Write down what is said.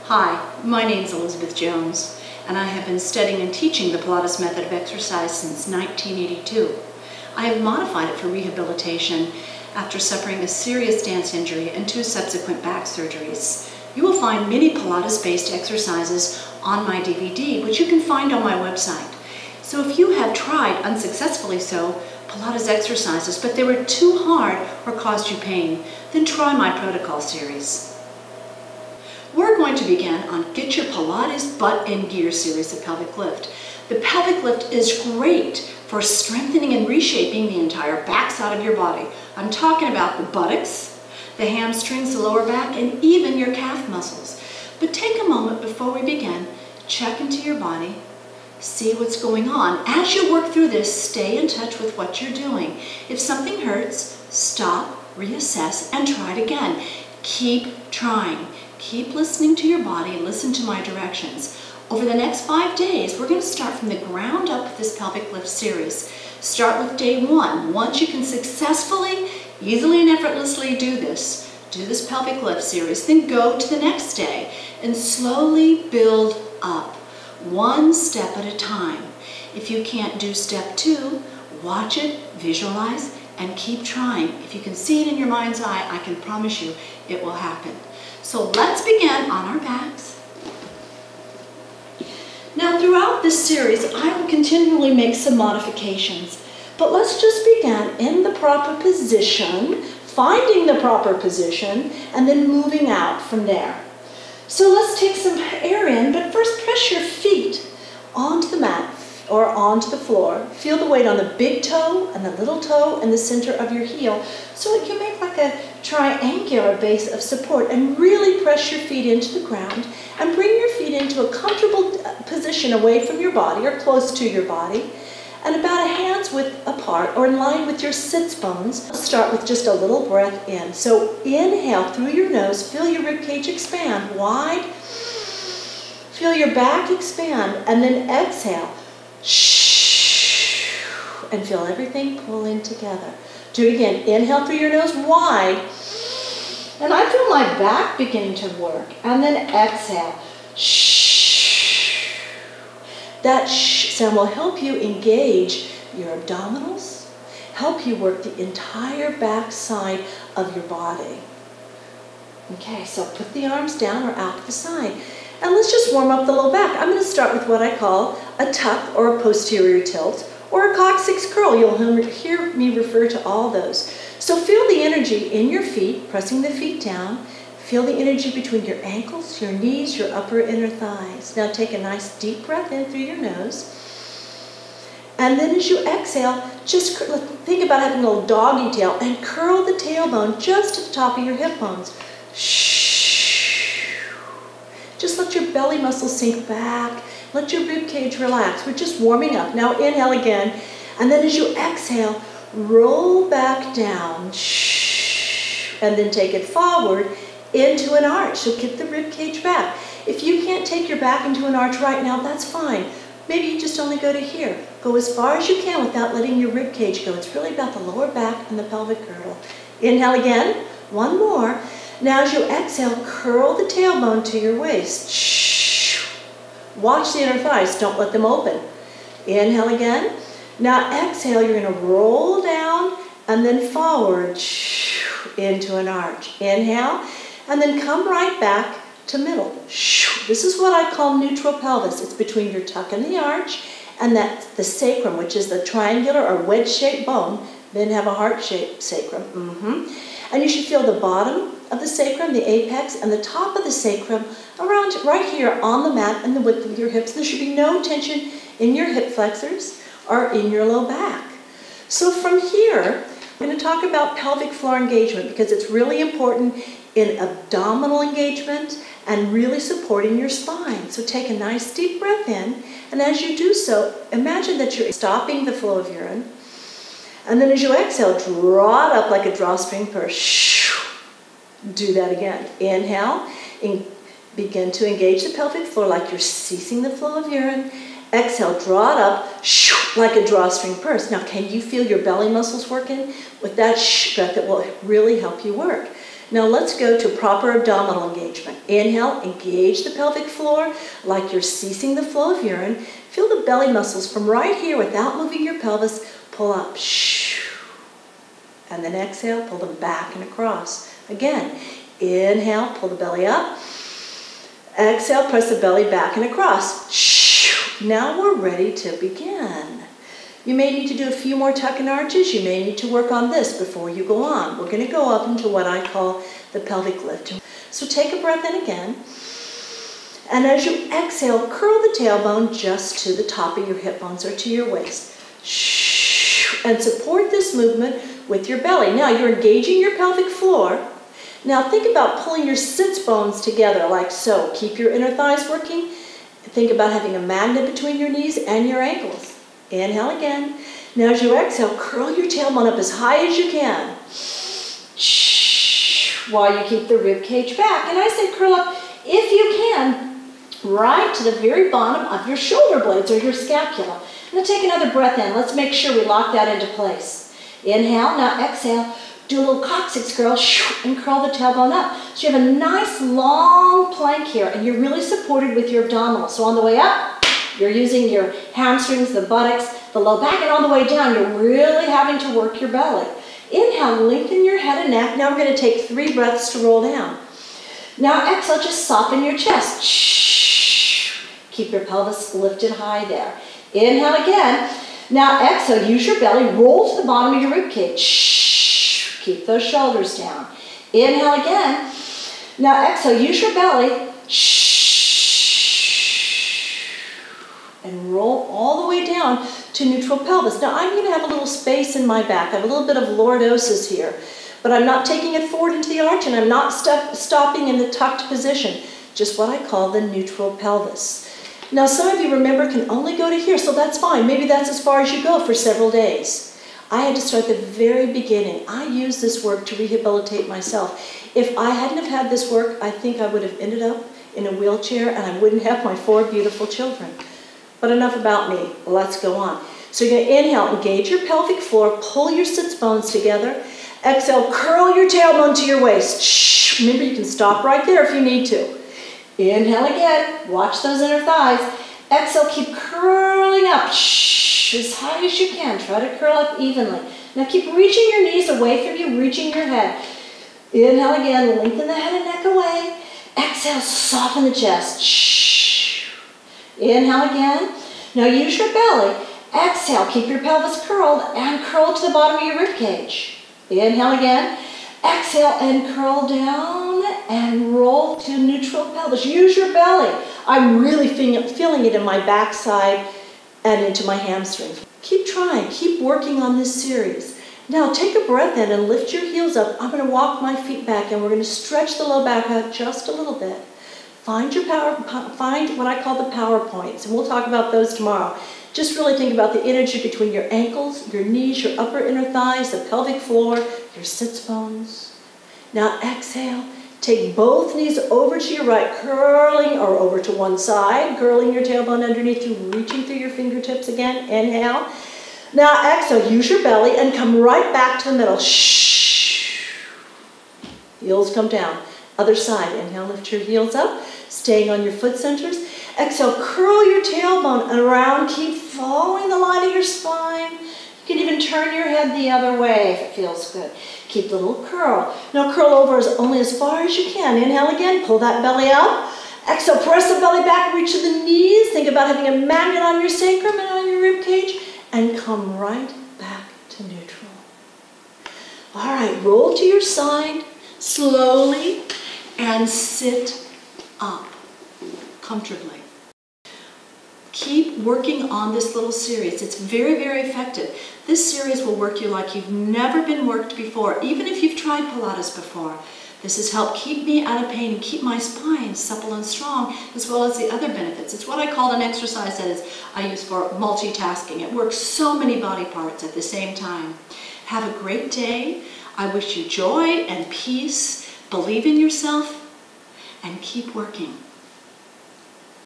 Hi, my name is Elizabeth Jones, and I have been studying and teaching the Pilates method of exercise since 1982. I have modified it for rehabilitation after suffering a serious dance injury and 2 subsequent back surgeries. You will find many Pilates-based exercises on my DVD, which you can find on my website. So if you have tried, unsuccessfully so, Pilates exercises, but they were too hard or caused you pain, then try my protocol series. We're going to begin on Get Your Pilates Butt in Gear series of pelvic lift. The pelvic lift is great for strengthening and reshaping the entire backside of your body. I'm talking about the buttocks, the hamstrings, the lower back, and even your calf muscles. But take a moment before we begin, check into your body, see what's going on. As you work through this, stay in touch with what you're doing. If something hurts, stop, reassess, and try it again. Keep trying. Keep listening to your body and listen to my directions. Over the next 5 days, we're going to start from the ground up with this pelvic lift series. Start with day 1. Once you can successfully, easily, and effortlessly do this pelvic lift series, then go to the next day and slowly build up, 1 step at a time. If you can't do step 2, watch it, visualize, and keep trying. If you can see it in your mind's eye, I can promise you it will happen. So let's begin on our backs. Now throughout this series, I will continually make some modifications, but let's just begin in the proper position, finding the proper position, and then moving out from there. So let's take some air in, but first press your feet onto the mat or onto the floor. Feel the weight on the big toe and the little toe and the center of your heel so it can make like a triangular base of support, and really press your feet into the ground and bring your feet into a comfortable position away from your body or close to your body and about a hand's width apart or in line with your sits bones. Start with just a little breath in. So inhale through your nose, feel your ribcage expand wide, feel your back expand, and then exhale and feel everything pull in together. Do it again. Inhale through your nose wide, and I feel my back beginning to work, and then exhale. That sound will help you engage your abdominals, help you work the entire back side of your body. Okay, so put the arms down or out to the side. And let's just warm up the low back. I'm going to start with what I call a tuck or a posterior tilt or a coccyx curl. You'll hear me refer to all those. So feel the energy in your feet, pressing the feet down. Feel the energy between your ankles, your knees, your upper inner thighs. Now take a nice deep breath in through your nose. And then as you exhale, just think about having a little doggy tail and curl the tailbone just to the top of your hip bones. Just let your belly muscles sink back. Let your rib cage relax. We're just warming up. Now inhale again. And then as you exhale, roll back down. And then take it forward into an arch. So get the rib cage back. If you can't take your back into an arch right now, that's fine. Maybe you just only go to here. Go as far as you can without letting your rib cage go. It's really about the lower back and the pelvic girdle. Inhale again. 1 more. Now as you exhale, curl the tailbone to your waist. Watch the inner thighs, don't let them open. Inhale again. Now exhale, you're going to roll down and then forward into an arch. Inhale, and then come right back to middle. This is what I call neutral pelvis. It's between your tuck and the arch, and that's the sacrum, which is the triangular or wedge-shaped bone. Then have a heart-shaped sacrum. And you should feel the bottom of the sacrum, the apex, and the top of the sacrum around right here on the mat and the width of your hips. There should be no tension in your hip flexors or in your low back. So from here, I'm going to talk about pelvic floor engagement because it's really important in abdominal engagement and really supporting your spine. So take a nice deep breath in, and as you do so, imagine that you're stopping the flow of urine. And then as you exhale, draw it up like a drawstring purse. Do that again. Inhale, begin to engage the pelvic floor like you're ceasing the flow of urine. Exhale, draw it up like a drawstring purse. Now, can you feel your belly muscles working? With that breath, that will really help you work. Now let's go to proper abdominal engagement. Inhale, engage the pelvic floor like you're ceasing the flow of urine. Feel the belly muscles from right here without moving your pelvis. Pull up. And then exhale, pull them back and across. Again, inhale, pull the belly up. Exhale, press the belly back and across. Now we're ready to begin. You may need to do a few more tuck and arches. You may need to work on this before you go on. We're going to go up into what I call the pelvic lift. So take a breath in again. And as you exhale, curl the tailbone just to the top of your hip bones or to your waist. And support this movement with your belly. Now you're engaging your pelvic floor. Now think about pulling your sits bones together like so. Keep your inner thighs working. Think about having a magnet between your knees and your ankles. Inhale again. Now as you exhale, curl your tailbone up as high as you can. While you keep the rib cage back. And I say curl up, if you can, right to the very bottom of your shoulder blades or your scapula. Now take another breath in. Let's make sure we lock that into place. Inhale, now exhale. Do a little coccyx curl and curl the tailbone up. So you have a nice long plank here and you're really supported with your abdominals. So on the way up, you're using your hamstrings, the buttocks, the low back, and on the way down, you're really having to work your belly. Inhale, lengthen your head and neck. Now we're going to take 3 breaths to roll down. Now exhale, just soften your chest. Keep your pelvis lifted high there. Inhale again. Now exhale, use your belly, roll to the bottom of your rib cage. Keep those shoulders down. Inhale again. Now exhale, use your belly. And roll all the way down to neutral pelvis. Now I'm going to have a little space in my back. I have a little bit of lordosis here, but I'm not taking it forward into the arch and I'm not stopping in the tucked position, just what I call the neutral pelvis. Now some of you remember can only go to here, so that's fine. Maybe that's as far as you go for several days. I had to start at the very beginning. I used this work to rehabilitate myself. If I hadn't have had this work, I think I would have ended up in a wheelchair and I wouldn't have my 4 beautiful children. But enough about me, let's go on. So you're going to inhale, engage your pelvic floor, pull your sits bones together. Exhale, curl your tailbone to your waist. Remember, you can stop right there if you need to. Inhale again, watch those inner thighs. Exhale, keep curling up as high as you can. Try to curl up evenly. Now keep reaching your knees away from you, reaching your head. Inhale again, lengthen the head and neck away. Exhale, soften the chest. Inhale again. Now use your belly. Exhale, keep your pelvis curled and curl to the bottom of your rib cage. Inhale again. Exhale and curl down and roll to neutral pelvis. Use your belly. I'm really feeling it in my backside and into my hamstrings. Keep trying. Keep working on this series. Now take a breath in and lift your heels up. I'm going to walk my feet back and we're going to stretch the low back out just a little bit. Find what I call the power points, and we'll talk about those tomorrow. Just really think about the energy between your ankles, your knees, your upper inner thighs, the pelvic floor, your sits bones. Now exhale, take both knees over to your right, curling, or over to one side, curling your tailbone underneath you, reaching through your fingertips again. Inhale. Now exhale, use your belly and come right back to the middle. Heels come down. Other side. Inhale, lift your heels up, staying on your foot centers. Exhale, curl your tailbone around. Keep following the line of your spine. You can even turn your head the other way if it feels good. Keep the little curl. Now curl over only as far as you can. Inhale again, pull that belly up. Exhale, press the belly back, reach to the knees. Think about having a magnet on your sacrum and on your rib cage. And come right back to neutral. All right, roll to your side slowly. And sit up comfortably. Keep working on this little series. It's very, very effective. This series will work you like you've never been worked before, even if you've tried Pilates before. This has helped keep me out of pain and keep my spine supple and strong, as well as the other benefits. It's what I call an exercise that I use for multitasking. It works so many body parts at the same time. Have a great day. I wish you joy and peace. Believe in yourself and keep working.